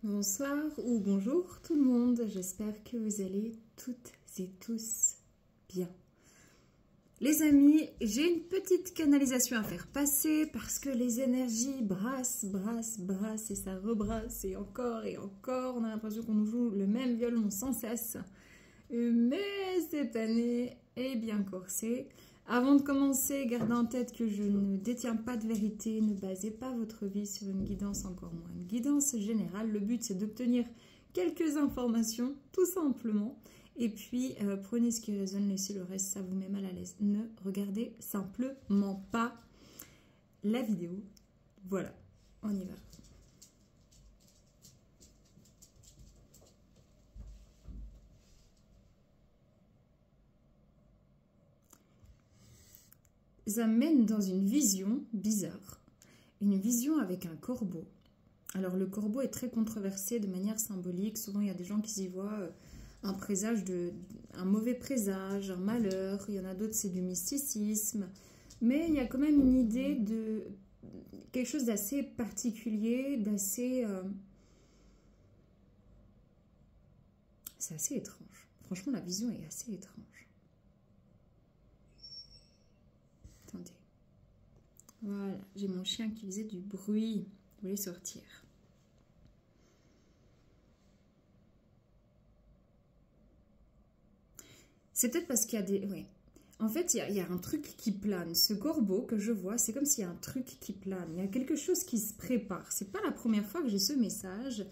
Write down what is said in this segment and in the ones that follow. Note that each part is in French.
Bonsoir ou bonjour tout le monde, j'espère que vous allez toutes et tous bien. Les amis, j'ai une petite canalisation à faire passer parce que les énergies brassent et ça rebrasse et encore, on a l'impression qu'on nous joue le même violon sans cesse. Mais cette année est bien corsée. Avant de commencer, gardez en tête que je ne détiens pas de vérité, ne basez pas votre vie sur une guidance, encore moins une guidance générale. Le but, c'est d'obtenir quelques informations, tout simplement. Et puis, prenez ce qui résonne, laissez le reste, ça vous met mal à l'aise. Ne regardez simplement pas la vidéo. Voilà, on y va. Ça mène dans une vision bizarre, une vision avec un corbeau. Alors le corbeau est très controversé de manière symbolique, souvent il y a des gens qui y voient un présage un mauvais présage, un malheur, il y en a d'autres c'est du mysticisme, mais il y a quand même une idée de quelque chose d'assez particulier, d'assez... c'est assez étrange, franchement la vision est assez étrange. Attendez. Voilà, j'ai mon chien qui faisait du bruit. Il voulait sortir. C'est peut-être parce qu'il y a des... Oui. En fait, il y a un truc qui plane. Ce corbeau que je vois, c'est comme s'il y a un truc qui plane. Il y a quelque chose qui se prépare. C'est pas la première fois que j'ai ce message.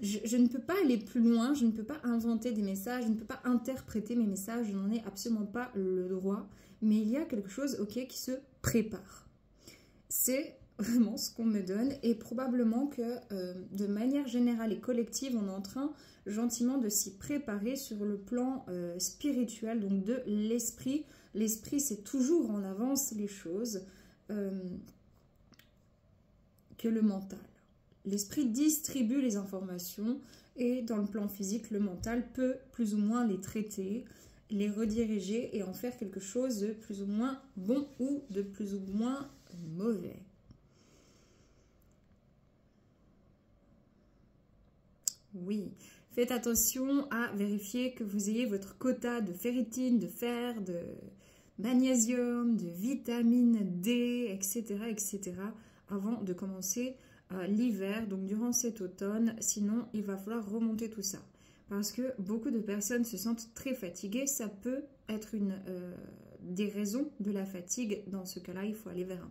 Je ne peux pas aller plus loin. Je ne peux pas inventer des messages. Je ne peux pas interpréter mes messages. Je n'en ai absolument pas le droit. Mais il y a quelque chose, ok, qui se prépare. C'est vraiment ce qu'on me donne et probablement que de manière générale et collective, on est en train gentiment de s'y préparer sur le plan spirituel, donc de l'esprit. L'esprit, c'est toujours en avance les choses que le mental. L'esprit distribue les informations et dans le plan physique, le mental peut plus ou moins les traiter, les rediriger et en faire quelque chose de plus ou moins bon ou de plus ou moins mauvais. Oui, faites attention à vérifier que vous ayez votre quota de ferritine, de fer, de magnésium, de vitamine D, etc. avant de commencer l'hiver, donc durant cet automne. Sinon, il va falloir remonter tout ça. Parce que beaucoup de personnes se sentent très fatiguées. Ça peut être des raisons de la fatigue. Dans ce cas-là, il faut aller vers un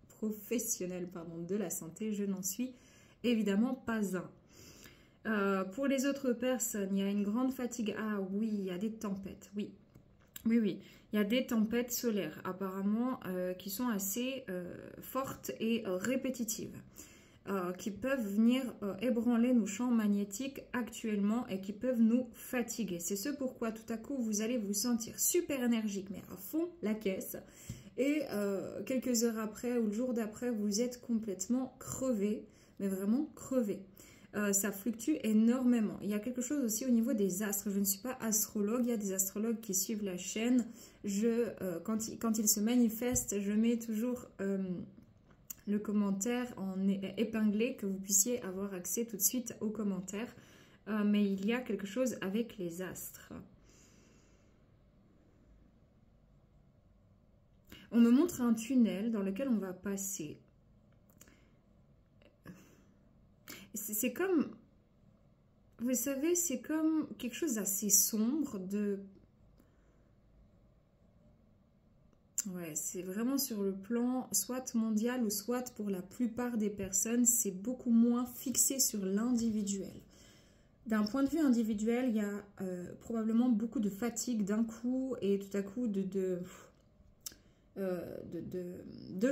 professionnel de la santé. Je n'en suis évidemment pas un. Pour les autres personnes, il y a une grande fatigue. Ah oui, il y a des tempêtes. Oui. Il y a des tempêtes solaires apparemment qui sont assez fortes et répétitives. Qui peuvent venir ébranler nos champs magnétiques actuellement et qui peuvent nous fatiguer. C'est ce pourquoi tout à coup vous allez vous sentir super énergique mais à fond la caisse et quelques heures après ou le jour d'après vous êtes complètement crevé, mais vraiment crevé. Ça fluctue énormément. Il y a quelque chose aussi au niveau des astres. Je ne suis pas astrologue, il y a des astrologues qui suivent la chaîne. Quand ils se manifestent, je mets toujours... le commentaire en épinglé, que vous puissiez avoir accès tout de suite aux commentaires. Mais il y a quelque chose avec les astres. On me montre un tunnel dans lequel on va passer. C'est comme... Vous savez, c'est comme quelque chose d'assez sombre, Ouais, c'est vraiment sur le plan soit mondial ou soit pour la plupart des personnes, c'est beaucoup moins fixé sur l'individuel. D'un point de vue individuel, il y a probablement beaucoup de fatigue d'un coup et tout à coup de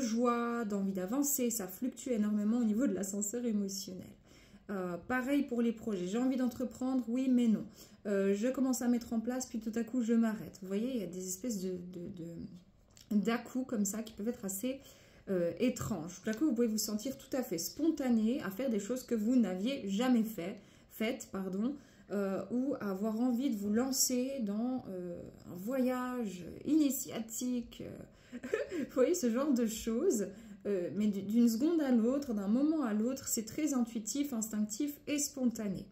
joie, d'envie d'avancer. Ça fluctue énormément au niveau de l'ascenseur émotionnel. Pareil pour les projets. J'ai envie d'entreprendre, oui mais non. Je commence à mettre en place, puis tout à coup je m'arrête. Vous voyez, il y a des espèces d'à-coups comme ça qui peuvent être assez étranges. Tout à coup, vous pouvez vous sentir tout à fait spontané à faire des choses que vous n'aviez jamais faites, ou avoir envie de vous lancer dans un voyage initiatique. Vous voyez, ce genre de choses. mais d'une seconde à l'autre, d'un moment à l'autre, c'est très intuitif, instinctif et spontané.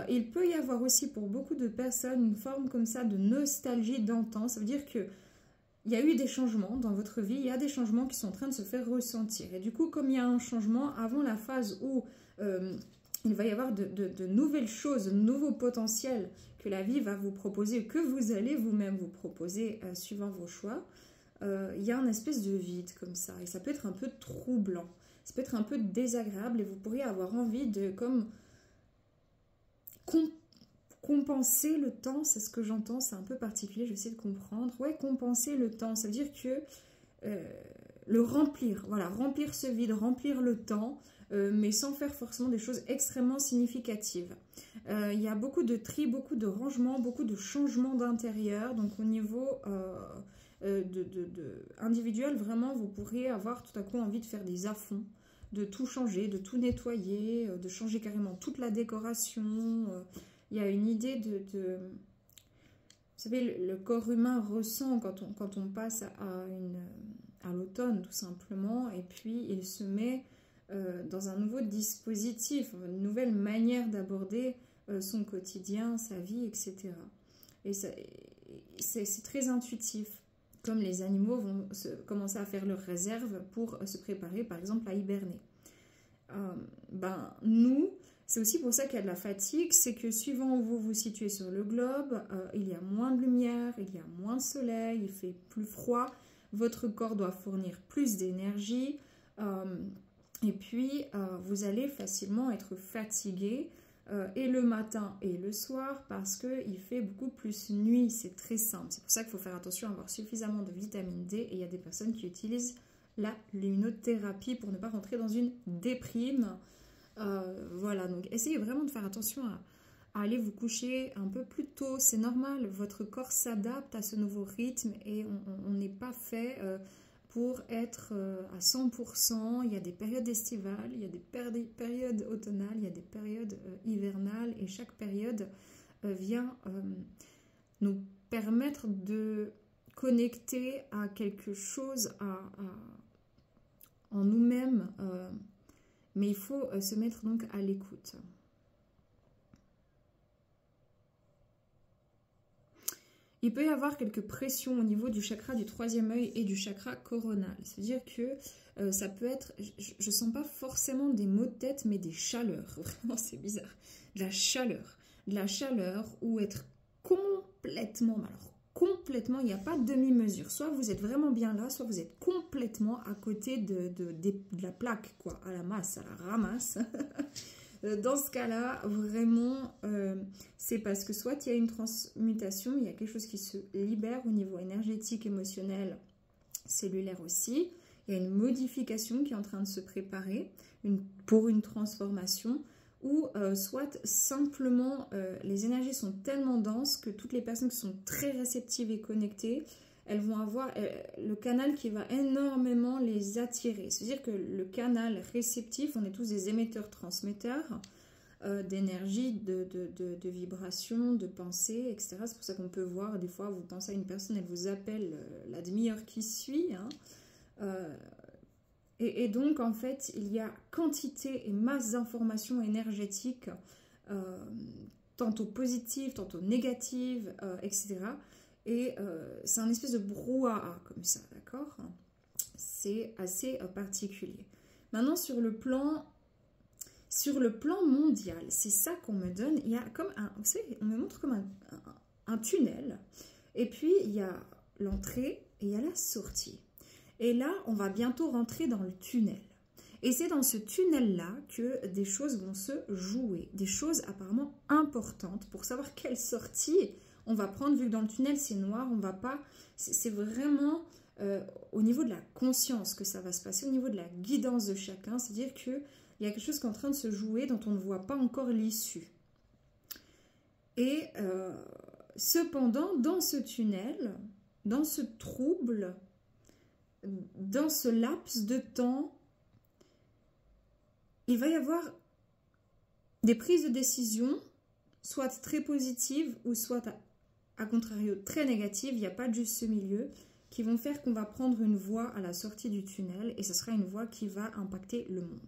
Il peut y avoir aussi pour beaucoup de personnes une forme comme ça de nostalgie d'antan. Ça veut dire que il y a eu des changements dans votre vie, il y a des changements qui sont en train de se faire ressentir. Et du coup, comme il y a un changement, avant la phase où il va y avoir de nouvelles choses, de nouveaux potentiels que la vie va vous proposer, que vous allez vous-même vous proposer suivant vos choix, il y a une espèce de vide comme ça. Et ça peut être un peu troublant, ça peut être un peu désagréable et vous pourriez avoir envie de comme compenser le temps, c'est ce que j'entends, c'est un peu particulier, j'essaie de comprendre. Ouais, compenser le temps, ça veut dire que le remplir, voilà, remplir ce vide, remplir le temps, mais sans faire forcément des choses extrêmement significatives. Il y a beaucoup de tri, beaucoup de rangements, beaucoup de changements d'intérieur, donc au niveau individuel, vraiment, vous pourriez avoir tout à coup envie de faire des à-fonds, de tout changer, de tout nettoyer, de changer carrément toute la décoration. Il y a une idée vous savez, le corps humain ressent quand on passe à l'automne, tout simplement, et puis il se met dans un nouveau dispositif, une nouvelle manière d'aborder son quotidien, sa vie, etc. Et c'est très intuitif, comme les animaux vont commencer à faire leurs réserves pour se préparer, par exemple, à hiberner. Nous, c'est aussi pour ça qu'il y a de la fatigue, c'est que suivant où vous vous situez sur le globe, il y a moins de lumière, il y a moins de soleil, il fait plus froid, votre corps doit fournir plus d'énergie, et puis vous allez facilement être fatigué, et le matin et le soir, parce qu'il fait beaucoup plus nuit, c'est très simple. C'est pour ça qu'il faut faire attention à avoir suffisamment de vitamine D, et il y a des personnes qui utilisent la luminothérapie pour ne pas rentrer dans une déprime. Voilà, donc essayez vraiment de faire attention à aller vous coucher un peu plus tôt, c'est normal, votre corps s'adapte à ce nouveau rythme et on n'est pas fait pour être à 100%, il y a des périodes estivales, il y a des périodes automnales, il y a des périodes hivernales et chaque période vient nous permettre de connecter à quelque chose en nous-mêmes, mais il faut se mettre donc à l'écoute. Il peut y avoir quelques pressions au niveau du chakra du troisième œil et du chakra coronal. C'est-à-dire que ça peut être, je ne sens pas forcément des maux de tête, mais des chaleurs. Vraiment, c'est bizarre. De la chaleur ou être complètement, alors complètement, il n'y a pas de demi-mesure. Soit vous êtes vraiment bien là, soit vous êtes complètement à côté de la plaque, quoi, à la masse, à la ramasse. Dans ce cas-là, vraiment, c'est parce que soit il y a une transmutation, il y a quelque chose qui se libère au niveau énergétique, émotionnel, cellulaire aussi. Il y a une modification qui est en train de se préparer pour une transformation. Ou soit simplement les énergies sont tellement denses que toutes les personnes qui sont très réceptives et connectées, elles vont avoir le canal qui va énormément les attirer. C'est-à-dire que le canal réceptif, on est tous des émetteurs-transmetteurs d'énergie, de vibrations, de pensées, etc. C'est pour ça qu'on peut voir, des fois, vous pensez à une personne, elle vous appelle la demi-heure qui suit, hein, et donc, en fait, il y a quantité et masse d'informations énergétiques, tantôt positives, tantôt négatives, etc. Et c'est un espèce de brouhaha comme ça, d'accord? C'est assez particulier. Maintenant, sur le plan mondial, c'est ça qu'on me donne. Il y a comme vous savez, on me montre comme un tunnel. Et puis, il y a l'entrée et il y a la sortie. Et là, on va bientôt rentrer dans le tunnel. Et c'est dans ce tunnel-là que des choses vont se jouer. Des choses apparemment importantes pour savoir quelle sortie on va prendre. Vu que dans le tunnel, c'est noir, on va pas... C'est vraiment au niveau de la conscience que ça va se passer, au niveau de la guidance de chacun. C'est-à-dire qu'il y a quelque chose qui est en train de se jouer dont on ne voit pas encore l'issue. Et cependant, dans ce tunnel, dans ce trouble... Dans ce laps de temps, il va y avoir des prises de décision, soit très positives ou soit à contrario très négatives. Il n'y a pas de juste milieu. qui vont faire qu'on va prendre une voie à la sortie du tunnel et ce sera une voie qui va impacter le monde.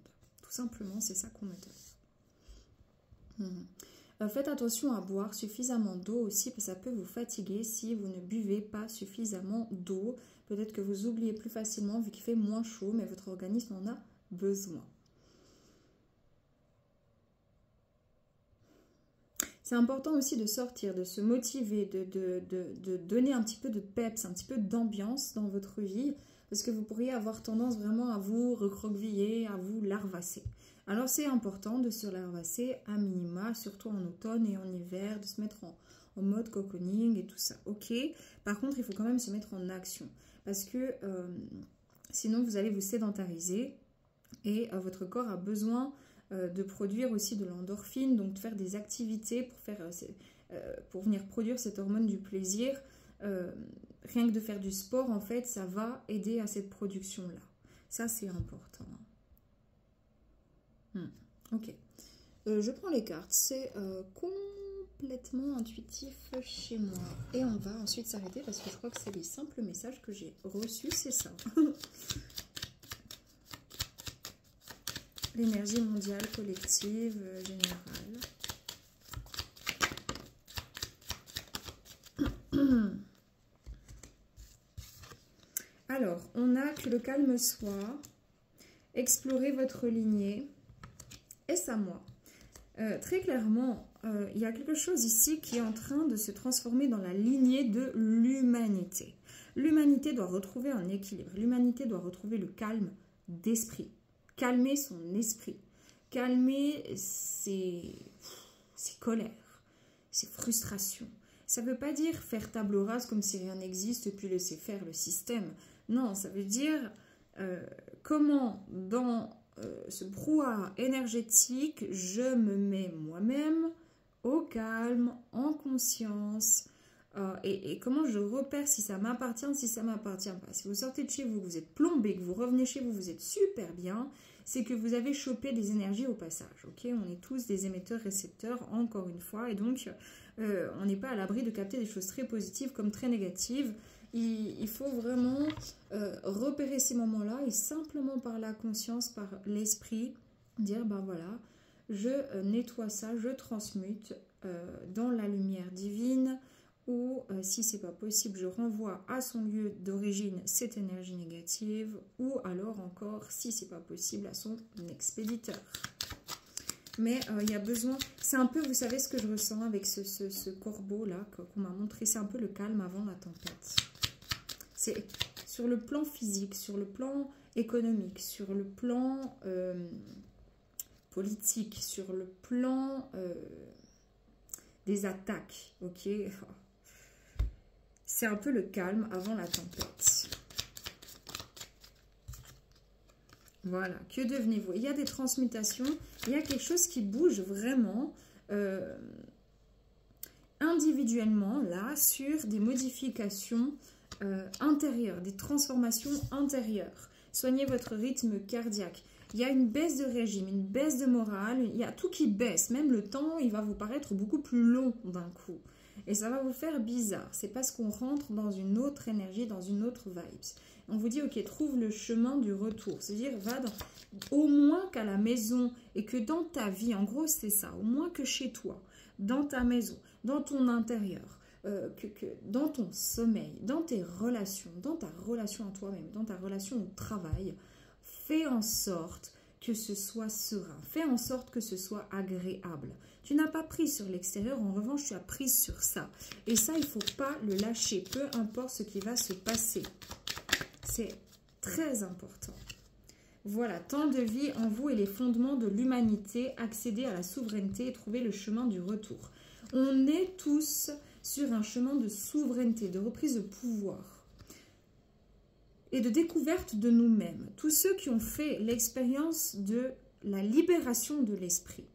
Tout simplement, c'est ça qu'on me donne. Faites attention à boire suffisamment d'eau aussi, parce que ça peut vous fatiguer si vous ne buvez pas suffisamment d'eau. Peut-être que vous oubliez plus facilement vu qu'il fait moins chaud, mais votre organisme en a besoin. C'est important aussi de sortir, de se motiver, de donner un petit peu de peps, un petit peu d'ambiance dans votre vie, parce que vous pourriez avoir tendance vraiment à vous recroqueviller, à vous larvasser. Alors c'est important de se larvasser à minima, surtout en automne et en hiver, de se mettre en mode cocooning et tout ça. Ok, par contre il faut quand même se mettre en action, parce que sinon vous allez vous sédentariser et votre corps a besoin de produire aussi de l'endorphine, donc de faire des activités pour venir produire cette hormone du plaisir. Rien que de faire du sport, en fait, ça va aider à cette production-là. Ça, c'est important. Ok. Je prends les cartes. C'est complètement intuitif chez moi. Et on va ensuite s'arrêter parce que je crois que c'est les simples messages que j'ai reçus, c'est ça. L'énergie mondiale, collective, générale. Alors, on a que le calme soit, explorer votre lignée, est-ce à moi? Très clairement, il y a quelque chose ici qui est en train de se transformer dans la lignée de l'humanité. L'humanité doit retrouver un équilibre, l'humanité doit retrouver le calme d'esprit. Calmer son esprit, calmer ses colères, ses frustrations. Ça ne veut pas dire faire table rase comme si rien n'existe et puis laisser faire le système. Non, ça veut dire comment dans ce brouhaha énergétique, je me mets moi-même au calme, en conscience, et comment je repère si ça m'appartient, si ça ne m'appartient pas. Si vous sortez de chez vous, vous êtes plombé, que vous revenez chez vous, vous êtes super bien, c'est que vous avez chopé des énergies au passage. Ok, on est tous des émetteurs-récepteurs, encore une fois, et donc on n'est pas à l'abri de capter des choses très positives comme très négatives. Il faut vraiment repérer ces moments-là et simplement par la conscience, par l'esprit, dire ben voilà, je nettoie ça, je transmute dans la lumière divine, ou si c'est pas possible, je renvoie à son lieu d'origine cette énergie négative, ou alors encore, si c'est pas possible, à son expéditeur. Mais il y a besoin, c'est un peu, vous savez ce que je ressens avec ce corbeau là qu'on m'a montré, c'est un peu le calme avant la tempête. C'est sur le plan physique, sur le plan économique, sur le plan politique, sur le plan des attaques, ok. C'est un peu le calme avant la tempête. Voilà, que devenez-vous? Il y a des transmutations, il y a quelque chose qui bouge vraiment individuellement, là, sur des modifications intérieures, des transformations intérieures. Soignez votre rythme cardiaque. Il y a une baisse de régime, une baisse de morale, il y a tout qui baisse. Même le temps, il va vous paraître beaucoup plus long d'un coup. Et ça va vous faire bizarre. C'est parce qu'on rentre dans une autre énergie, dans une autre vibes. On vous dit, ok, trouve le chemin du retour. C'est-à-dire, va au moins qu'à la maison et que dans ta vie, en gros, c'est ça. Au moins que chez toi, dans ta maison, dans ton intérieur, dans ton sommeil, dans tes relations, dans ta relation à toi-même, dans ta relation au travail, fais en sorte que ce soit serein. Fais en sorte que ce soit agréable. Tu n'as pas pris sur l'extérieur, en revanche, tu as pris sur ça. Et ça, il ne faut pas le lâcher, peu importe ce qui va se passer. C'est très important. Voilà, temps de vie en vous et les fondements de l'humanité, accéder à la souveraineté et trouver le chemin du retour. On est tous sur un chemin de souveraineté, de reprise de pouvoir et de découverte de nous-mêmes. Tous ceux qui ont fait l'expérience de la libération de l'esprit.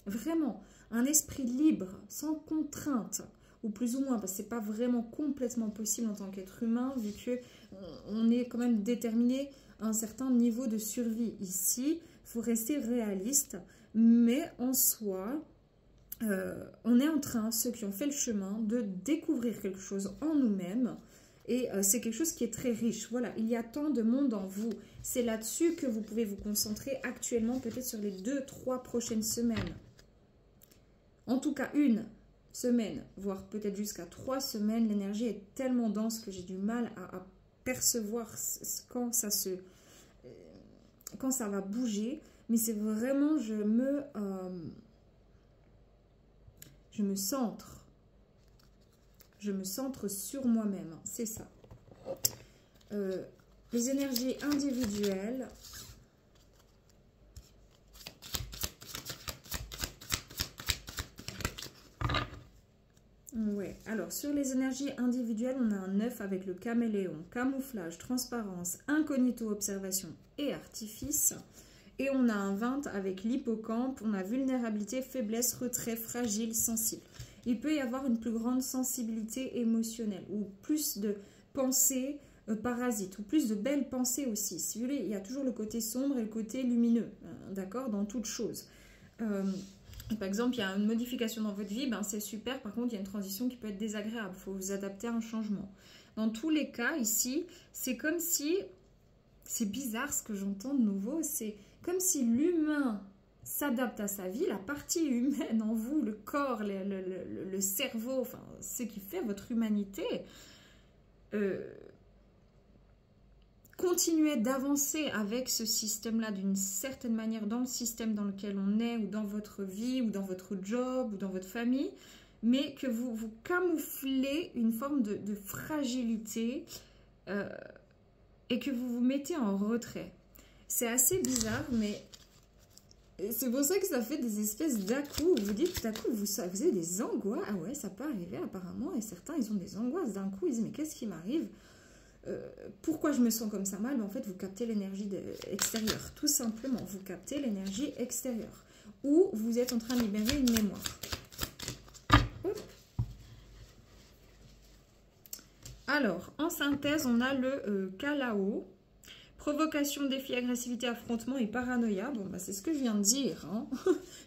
Vraiment, un esprit libre, sans contrainte, ou plus ou moins, parce que ce n'est pas vraiment complètement possible en tant qu'être humain, vu qu'on est quand même déterminé à un certain niveau de survie. Ici, il faut rester réaliste, mais en soi, on est en train, ceux qui ont fait le chemin, de découvrir quelque chose en nous-mêmes Et c'est quelque chose qui est très riche. Voilà, il y a tant de monde en vous. C'est là-dessus que vous pouvez vous concentrer actuellement, peut-être sur les 2-3 prochaines semaines. En tout cas, une semaine, voire peut-être jusqu'à 3 semaines. L'énergie est tellement dense que j'ai du mal à percevoir quand ça va bouger. Mais c'est vraiment, je me centre. Je me centre sur moi-même, c'est ça. Les énergies individuelles. Ouais, alors sur les énergies individuelles, on a un 9 avec le caméléon, camouflage, transparence, incognito, observation et artifice. Et on a un 20 avec l'hippocampe, on a vulnérabilité, faiblesse, retrait, fragile, sensible. Il peut y avoir une plus grande sensibilité émotionnelle ou plus de pensées parasites ou plus de belles pensées aussi. Si vous voulez, il y a toujours le côté sombre et le côté lumineux, d'accord, dans toute chose. Par exemple, il y a une modification dans votre vie, ben c'est super. Par contre, il y a une transition qui peut être désagréable. Il faut vous adapter à un changement. Dans tous les cas, ici, c'est comme si... C'est bizarre ce que j'entends de nouveau. C'est comme si l'humain s'adapte à sa vie. La partie humaine en vous, le corps, le cerveau, enfin, ce qui fait votre humanité... Continuez d'avancer avec ce système-là d'une certaine manière dans le système dans lequel on est ou dans votre vie ou dans votre job ou dans votre famille, mais que vous camouflez une forme de fragilité et que vous vous mettez en retrait. C'est assez bizarre, mais c'est pour ça que ça fait des espèces d'à-coups. Vous dites tout à coup, vous avez des angoisses. Ah ouais, ça peut arriver apparemment, et certains, ils ont des angoisses d'un coup. Ils disent, mais qu'est-ce qui m'arrive ? Pourquoi je me sens comme ça mal? Mais en fait, vous captez l'énergie extérieure. Tout simplement, vous captez l'énergie extérieure. Ou vous êtes en train de libérer une mémoire. Hop. Alors, en synthèse, on a le Kalao. Provocation, défi, agressivité, affrontement et paranoïa. Bon, bah, c'est ce que je viens de dire. Hein.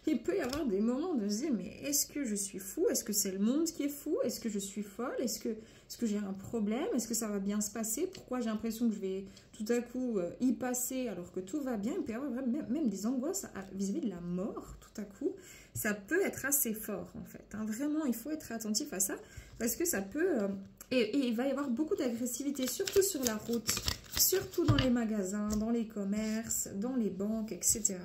Il peut y avoir des moments de se dire, mais est-ce que je suis fou? Est-ce que c'est le monde qui est fou? Est-ce que je suis folle? Est-ce que j'ai un problème? Est-ce que ça va bien se passer? Pourquoi j'ai l'impression que je vais tout à coup y passer alors que tout va bien? Il peut y avoir même des angoisses vis-à-vis de la mort, tout à coup. Ça peut être assez fort, en fait. Hein. Vraiment, il faut être attentif à ça parce que ça peut... et il va y avoir beaucoup d'agressivité, surtout sur la route, surtout dans les magasins, dans les commerces, dans les banques, etc.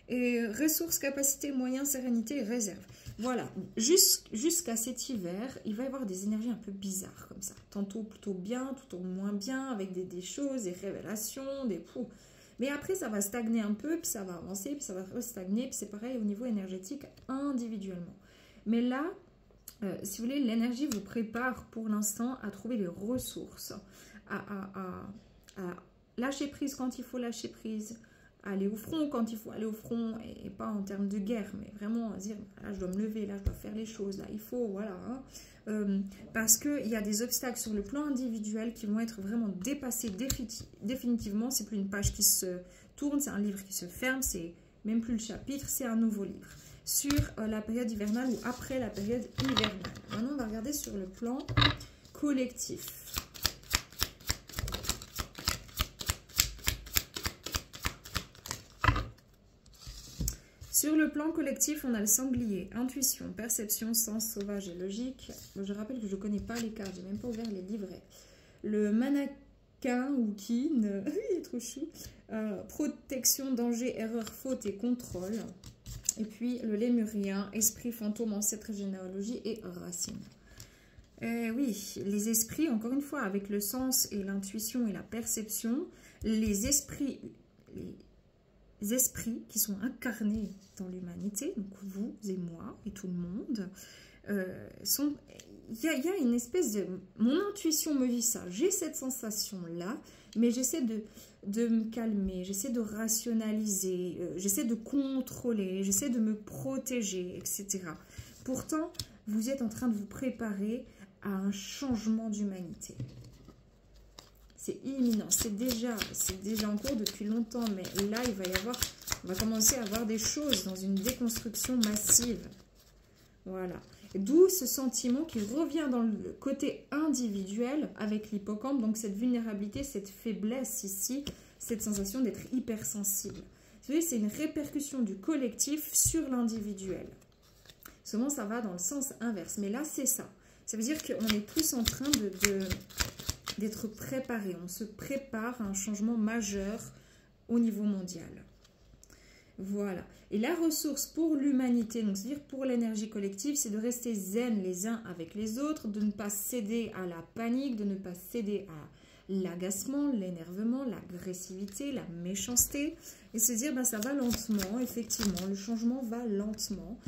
Et ressources, capacités, moyens, sérénité et réserve. Voilà, jusqu'à cet hiver, il va y avoir des énergies un peu bizarres comme ça. Tantôt plutôt bien, tantôt moins bien, avec des choses, des révélations, des poux. Mais après, ça va stagner un peu, puis ça va avancer, puis ça va restagner, puis c'est pareil au niveau énergétique individuellement. Mais là, si vous voulez, l'énergie vous prépare pour l'instant à trouver les ressources, à lâcher prise quand il faut lâcher prise, aller au front quand il faut aller au front, et pas en termes de guerre, mais vraiment dire, là je dois me lever, là je dois faire les choses, là il faut, voilà. Hein, parce qu'il y a des obstacles sur le plan individuel qui vont être vraiment dépassés définitivement. C'est plus une page qui se tourne, c'est un livre qui se ferme, c'est même plus le chapitre, c'est un nouveau livre. Sur la période hivernale ou après la période hivernale. Maintenant on va regarder sur le plan collectif. Sur le plan collectif, on a le sanglier, intuition, perception, sens sauvage et logique. Je rappelle que je ne connais pas les cartes, je n'ai même pas ouvert les livrets. Le mannequin ou kin, il est trop chou. Protection, danger, erreur, faute et contrôle. Et puis le lémurien, esprit, fantôme, ancêtre, généalogie et racine. Oui, les esprits, encore une fois, avec le sens et l'intuition et la perception, les esprits qui sont incarnés dans l'humanité, donc vous et moi et tout le monde, il y a une espèce de... Mon intuition me dit ça, j'ai cette sensation-là, mais j'essaie de me calmer, j'essaie de rationaliser, j'essaie de contrôler, j'essaie de me protéger, etc. Pourtant, vous êtes en train de vous préparer à un changement d'humanité. C'est imminent, c'est déjà en cours depuis longtemps, mais là, on va commencer à avoir des choses dans une déconstruction massive. Voilà. D'où ce sentiment qui revient dans le côté individuel avec l'hippocampe, donc cette vulnérabilité, cette faiblesse ici, cette sensation d'être hypersensible. Vous voyez, c'est une répercussion du collectif sur l'individuel. Souvent, ça va dans le sens inverse, mais là, c'est ça. Ça veut dire qu'on est tous en train d'être préparés. On se prépare à un changement majeur au niveau mondial. Voilà. Et la ressource pour l'humanité, donc c'est-à-dire pour l'énergie collective, c'est de rester zen les uns avec les autres, de ne pas céder à la panique, de ne pas céder à l'agacement, l'énervement, l'agressivité, la méchanceté, et se dire, ben, ça va lentement, effectivement, le changement va lentement,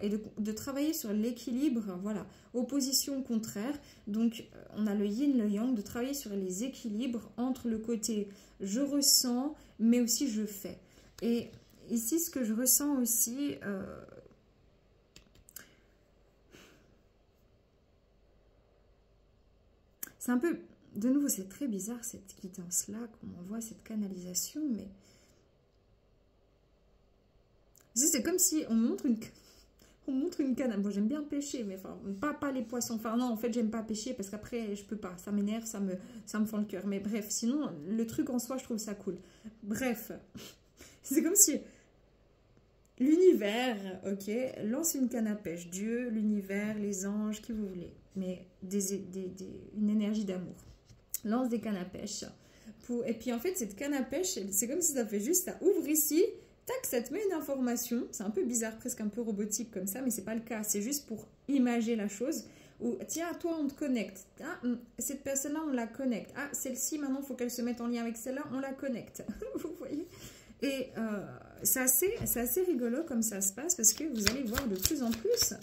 et de travailler sur l'équilibre, voilà, opposition contraire, donc on a le yin, le yang, de travailler sur les équilibres entre le côté je ressens, mais aussi je fais. Et ici, ce que je ressens aussi, c'est un peu, de nouveau, c'est très bizarre cette guidance-là, qu'on voit cette canalisation, mais c'est comme si on montre une canne. Bon, j'aime bien pêcher, mais enfin, pas les poissons. Enfin, non, en fait, j'aime pas pêcher parce qu'après, je peux pas. Ça m'énerve, ça me fend le cœur. Mais bref, sinon, le truc en soi, je trouve ça cool. Bref, c'est comme si l'univers, ok, lance une canne à pêche. Dieu, l'univers, les anges, qui vous voulez. Mais une énergie d'amour. Lance des cannes à pêche. Et puis, en fait, cette canne à pêche, c'est comme si ça fait juste, ça ouvre ici. Tac, ça te met une information, c'est un peu bizarre, presque un peu robotique comme ça, mais c'est pas le cas, c'est juste pour imager la chose, ou tiens, toi on te connecte, ah, cette personne-là on la connecte, ah, celle-ci maintenant il faut qu'elle se mette en lien avec celle-là, on la connecte, vous voyez. Et c'est assez rigolo comme ça se passe, parce que vous allez voir de plus en plus,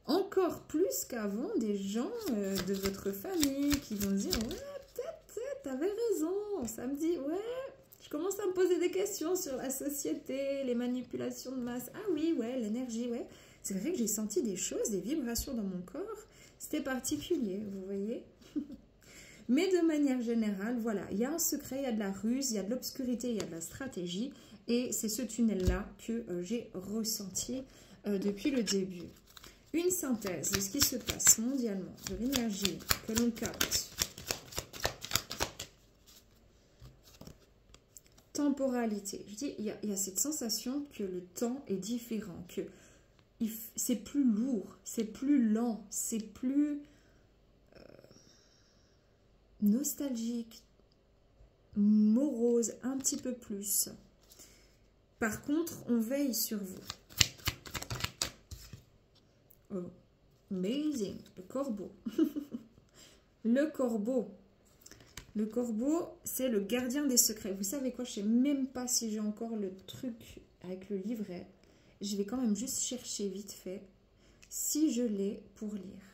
encore plus qu'avant, des gens de votre famille qui vont dire, ouais, peut-être, t'avais raison, ça me dit, ouais, je commence à me poser des questions sur la société, les manipulations de masse. Ah oui, ouais, l'énergie, ouais. C'est vrai que j'ai senti des choses, des vibrations dans mon corps. C'était particulier, vous voyez. Mais de manière générale, voilà, il y a un secret, il y a de la ruse, il y a de l'obscurité, il y a de la stratégie. Et c'est ce tunnel-là que j'ai ressenti depuis le début. Une synthèse de ce qui se passe mondialement, de l'énergie que l'on capte. Temporalité. Je dis, il y a cette sensation que le temps est différent, que c'est plus lourd, c'est plus lent, c'est plus nostalgique, morose, un petit peu plus. Par contre, on veille sur vous. Oh, amazing, le corbeau. Le corbeau. Le corbeau, c'est le gardien des secrets. Vous savez quoi, je ne sais même pas si j'ai encore le truc avec le livret. Je vais quand même juste chercher vite fait si je l'ai pour lire.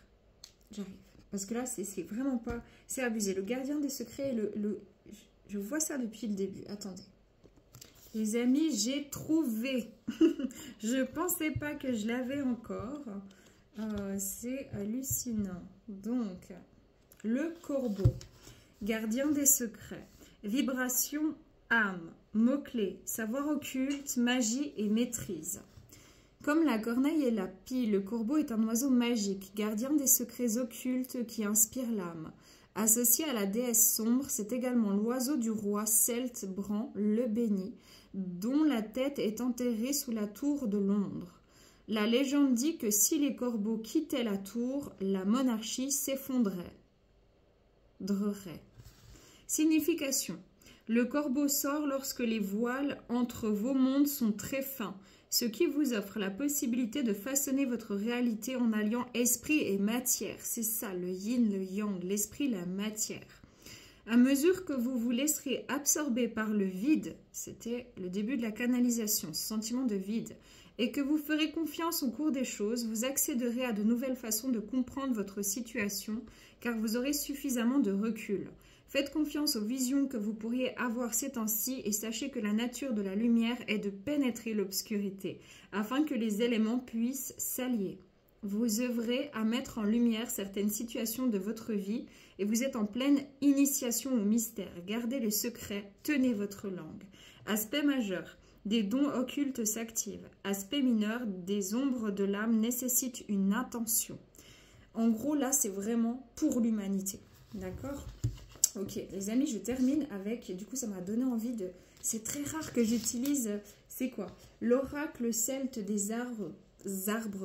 J'arrive. Parce que là, c'est vraiment pas... C'est abusé. Le gardien des secrets, je vois ça depuis le début. Attendez. Les amis, j'ai trouvé. Je ne pensais pas que je l'avais encore. C'est hallucinant. Donc, le corbeau. Gardien des secrets, vibration, âme, mots-clés, savoir occulte, magie et maîtrise. Comme la corneille et la pie, le corbeau est un oiseau magique, gardien des secrets occultes qui inspirent l'âme. Associé à la déesse sombre, c'est également l'oiseau du roi celte Bran, le béni, dont la tête est enterrée sous la tour de Londres. La légende dit que si les corbeaux quittaient la tour, la monarchie s'effondrerait. Signification. Le corbeau sort lorsque les voiles entre vos mondes sont très fins, ce qui vous offre la possibilité de façonner votre réalité en alliant esprit et matière. C'est ça, le yin, le yang, l'esprit, la matière. À mesure que vous vous laisserez absorber par le vide, c'était le début de la canalisation, ce sentiment de vide, et que vous ferez confiance au cours des choses, vous accéderez à de nouvelles façons de comprendre votre situation, car vous aurez suffisamment de recul. Faites confiance aux visions que vous pourriez avoir ces temps-ci et sachez que la nature de la lumière est de pénétrer l'obscurité, afin que les éléments puissent s'allier. Vous œuvrez à mettre en lumière certaines situations de votre vie et vous êtes en pleine initiation au mystère. Gardez le secret, tenez votre langue. Aspect majeur. des dons occultes s'activent. Aspect mineur, des ombres de l'âme nécessitent une attention. En gros, là, c'est vraiment pour l'humanité. D'accord? Ok, les amis, je termine avec... Du coup, ça m'a donné envie de... C'est très rare que j'utilise... C'est quoi? L'oracle celte des arbres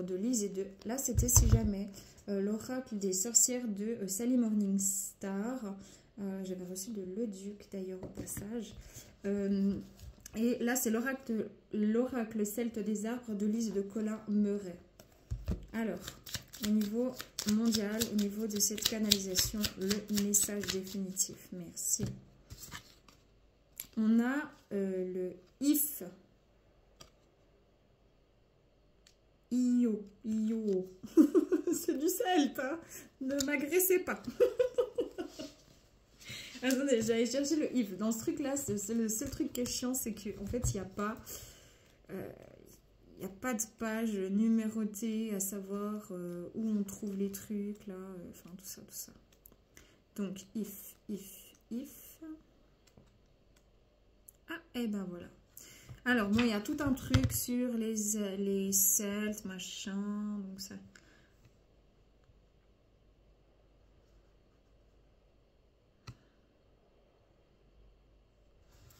de Lys et de... Là, c'était si jamais... l'oracle des sorcières de Sally Morningstar. J'avais reçu de Leduc, d'ailleurs, au passage. Et là, c'est l'oracle celte des arbres de Lys de Colin Murray. Alors... Au niveau mondial, au niveau de cette canalisation, le message définitif. Merci. On a le if. Io. C'est du celte, hein. Ne m'agressez pas. Attendez, j'allais chercher le if. Dans ce truc-là, c'est le seul truc qui est chiant, c'est qu'en fait, il n'y a pas... Il n'y a pas de page numérotée à savoir où on trouve les trucs, là, enfin tout ça, tout ça. Donc, if. Ah, et ben voilà. Alors, bon, il y a tout un truc sur les Celtes, machin, donc ça...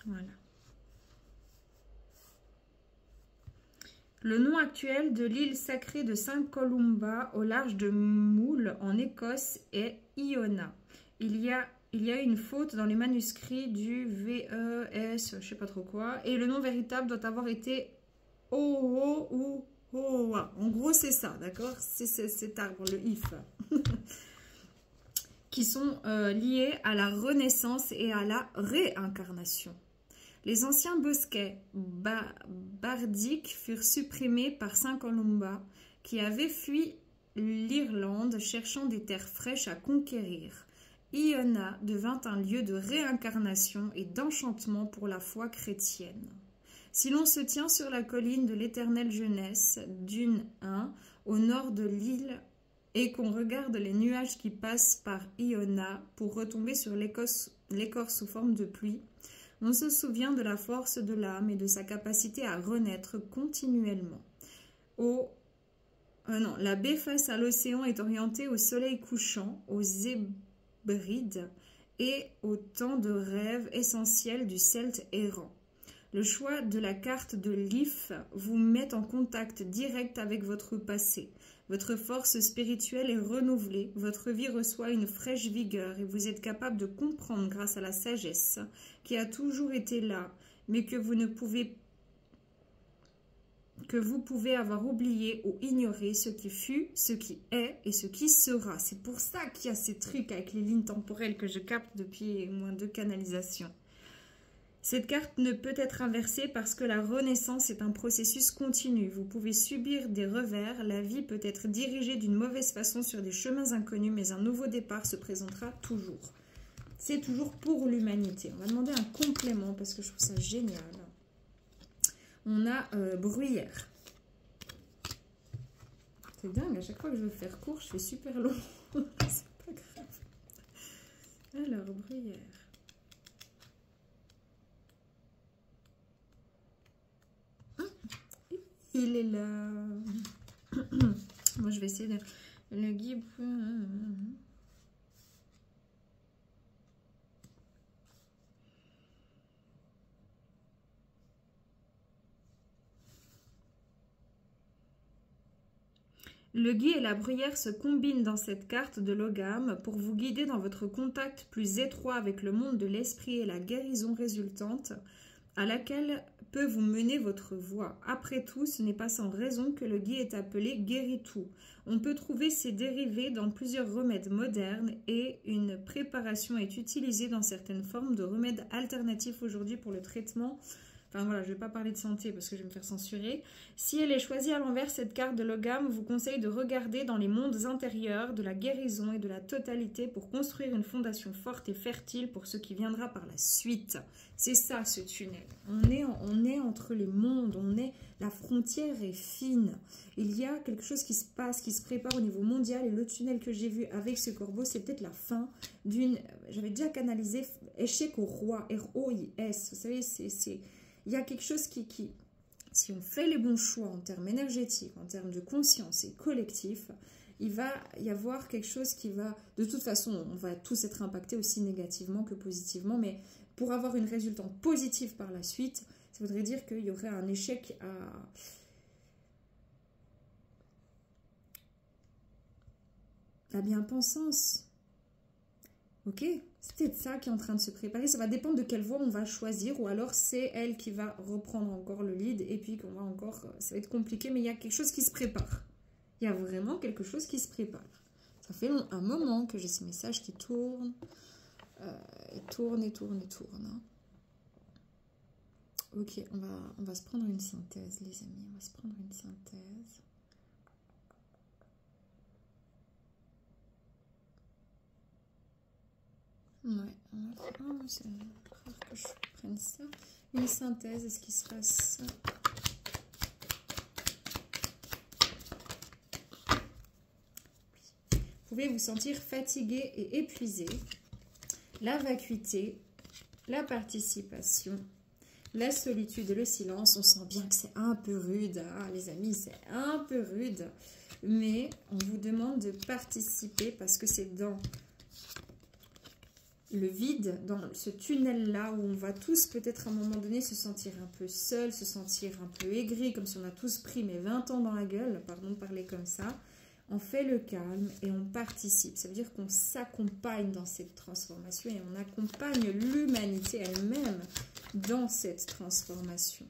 Voilà. Le nom actuel de l'île sacrée de Saint Columba au large de Moule en Écosse est Iona. Il y a une faute dans les manuscrits du VES, je sais pas trop quoi, et le nom véritable doit avoir été Oho ou Oa. En gros, c'est ça, d'accord? C'est cet arbre, le if, qui sont liés à la renaissance et à la réincarnation. Les anciens bosquets bardiques furent supprimés par Saint Columba, qui avait fui l'Irlande cherchant des terres fraîches à conquérir. Iona devint un lieu de réincarnation et d'enchantement pour la foi chrétienne. Si l'on se tient sur la colline de l'éternelle jeunesse, dune 1, au nord de l'île, et qu'on regarde les nuages qui passent par Iona pour retomber sur l'écorce sous forme de pluie, on se souvient de la force de l'âme et de sa capacité à renaître continuellement. La baie face à l'océan est orientée au soleil couchant, aux Hébrides et au temps de rêve essentiel du Celte errant. Le choix de la carte de l'IF vous met en contact direct avec votre passé. Votre force spirituelle est renouvelée, votre vie reçoit une fraîche vigueur et vous êtes capable de comprendre grâce à la sagesse qui a toujours été là, mais que vous pouvez avoir oublié ou ignoré ce qui fut, ce qui est et ce qui sera. C'est pour ça qu'il y a ces trucs avec les lignes temporelles que je capte depuis moins 2 canalisations. Cette carte ne peut être inversée parce que la renaissance est un processus continu. Vous pouvez subir des revers, la vie peut être dirigée d'une mauvaise façon sur des chemins inconnus, mais un nouveau départ se présentera toujours. C'est toujours pour l'humanité. On va demander un complément parce que je trouve ça génial. On a bruyère. C'est dingue, à chaque fois que je veux faire court, je fais super long. C'est pas grave. Alors, bruyère. Il est là. Moi, je vais essayer de... Le guide... Le gui et la bruyère se combinent dans cette carte de Logam pour vous guider dans votre contact plus étroit avec le monde de l'esprit et la guérison résultante à laquelle peut vous mener votre voie. Après tout, ce n'est pas sans raison que le gui est appelé guérit-tout. On peut trouver ses dérivés dans plusieurs remèdes modernes et une préparation est utilisée dans certaines formes de remèdes alternatifs aujourd'hui pour le traitement. Enfin voilà, je ne vais pas parler de santé parce que je vais me faire censurer. Si elle est choisie à l'envers, cette carte de Logam vous conseille de regarder dans les mondes intérieurs de la guérison et de la totalité pour construire une fondation forte et fertile pour ce qui viendra par la suite. C'est ça ce tunnel. On est entre les mondes, la frontière est fine. Il y a quelque chose qui se passe, qui se prépare au niveau mondial et le tunnel que j'ai vu avec ce corbeau, c'est peut-être la fin d'une... J'avais déjà canalisé échec au roi, R-O-I-S. Vous savez, c'est il y a quelque chose qui, si on fait les bons choix en termes énergétiques, en termes de conscience et collectif, il va y avoir quelque chose qui va... De toute façon, on va tous être impactés aussi négativement que positivement, mais pour avoir une résultante positive par la suite, ça voudrait dire qu'il y aurait un échec à... la bien-pensance. Ok, c'est peut-être ça qui est en train de se préparer. Ça va dépendre de quelle voie on va choisir, ou alors c'est elle qui va reprendre encore le lead, et puis qu'on va encore... Ça va être compliqué, mais il y a quelque chose qui se prépare. Il y a vraiment quelque chose qui se prépare. Ça fait un moment que j'ai ce message qui tourne, et tourne. Hein. Ok, on va se prendre une synthèse, les amis. On va se prendre une synthèse. Ouais, c'est rare que je prenne ça. Une synthèse, est-ce qu'il sera ça? Vous pouvez vous sentir fatigué et épuisé. La vacuité, la participation, la solitude et le silence. On sent bien que c'est un peu rude, hein, les amis, c'est un peu rude. Mais on vous demande de participer parce que c'est dans le vide, dans ce tunnel-là où on va tous peut-être à un moment donné se sentir un peu seul, se sentir un peu aigri, comme si on a tous pris mes 20 ans dans la gueule, pardon de parler comme ça. On fait le calme et on participe. Ça veut dire qu'on s'accompagne dans cette transformation et on accompagne l'humanité elle-même dans cette transformation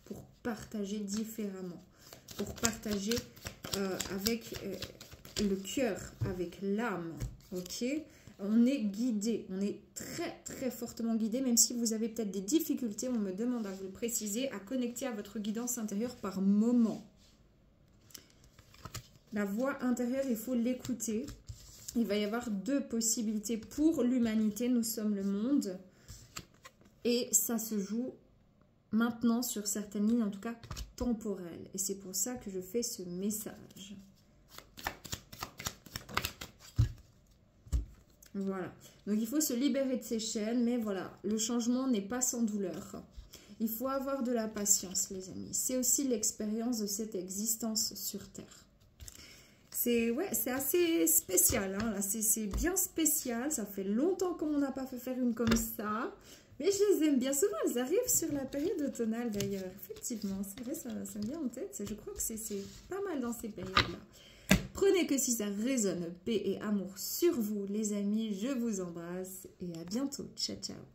pour partager différemment, pour partager avec le cœur, avec l'âme, ok ? On est guidé, on est très très fortement guidé, même si vous avez peut-être des difficultés, on me demande à vous le préciser, à connecter à votre guidance intérieure par moment. La voix intérieure, il faut l'écouter. Il va y avoir deux possibilités pour l'humanité, nous sommes le monde. Et ça se joue maintenant sur certaines lignes, en tout cas temporelles. Et c'est pour ça que je fais ce message. Voilà. Donc il faut se libérer de ces chaînes, mais voilà, le changement n'est pas sans douleur. Il faut avoir de la patience, les amis. C'est aussi l'expérience de cette existence sur Terre. C'est assez spécial, hein, c'est bien spécial. Ça fait longtemps qu'on n'a pas fait faire une comme ça. Mais je les aime bien. Souvent, elles arrivent sur la période automnale d'ailleurs. Effectivement, c'est vrai, ça me vient en tête. Je crois que c'est pas mal dans ces périodes-là. Prenez que si ça résonne. Paix et amour sur vous, les amis. Je vous embrasse et à bientôt. Ciao, ciao.